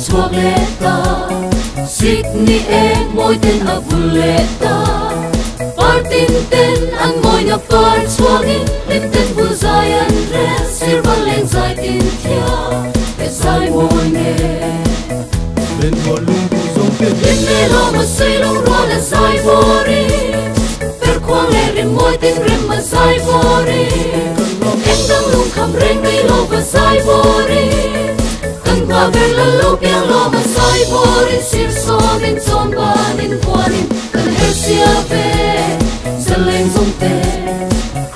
chuộc lệ ta xích ni e môi tên a lệ ta partin tên ăn môi nhập par chuộc in lim tên vu dài ăn re sir ba leng dài tin thia để dài môi nè bên mùa lung tung sông tiền lên nè lo mà say long ro là dài vori per khoang lệ rim môi tên rim mà dài vori em đang lung khăm reng đi lo và dài vori cần qua về là lâu biang lo mà dài vori sir so nên chọn ba nên qua nên cần hết xia về giờ lên sông tè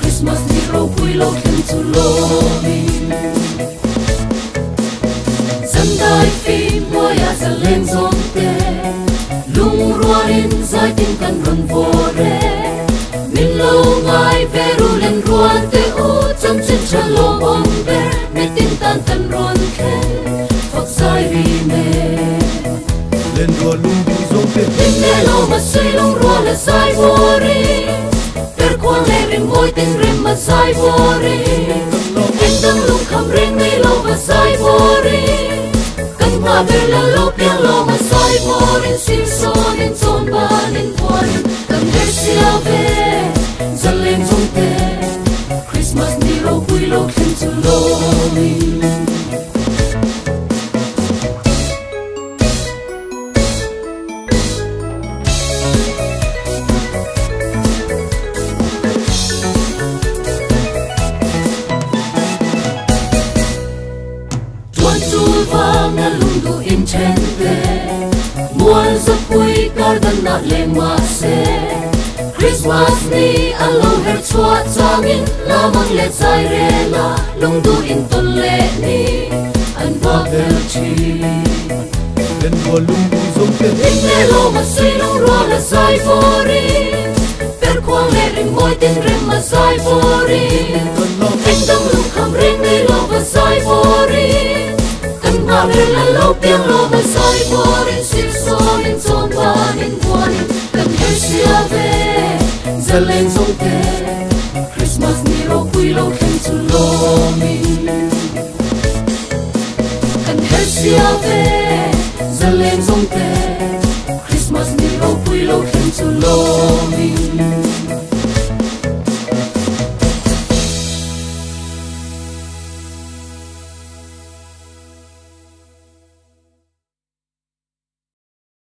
Christmas đi râu quy lo khen tu lo mi dân đại phi mua ya giờ lên sông tè lung rua lên dài tin cần run vô re min lâu ngày về ru lên rua tè u trong chân chân lo bom về mẹ tin tan tan run khen phật dài vì mẹ lên rùa lung tung sông tiền lên nè lo mà say long rua là dài vô ri per khoang lệ rim môi tên rim mà dài vô ri em đang lung khăm reng đi lo và dài vô ri cần hoa về là lâu biang lo mà dài vô ri sim so nên chọn ba nên qua nên cần hết xia về dần lên sông tè Christmas đi râu quy lo khen tu lo mi muôn giấc vui cả đơn nát lệ mà xe Christmas ni alo her chua chang in la mang lệ dài re la lung du in ton lệ ni an va vel chi lên rùa lung tung sông tiền in lệ lo mà say long ro là dài vô ri per khoang lệ rim môi tên rim mà dài vô ri anh đang lung khăm reng đi lo và dài vô ri cần hoa về là lâu biang lo mà dài vô ri sir so nên chọn ba nên qua nên cần hết xia về giờ lên sông tè Christmas ni râu quy lo khen tu lo mi cần hết xia về giờ lên sông tè Christmas ni râu quy lo khen tu lo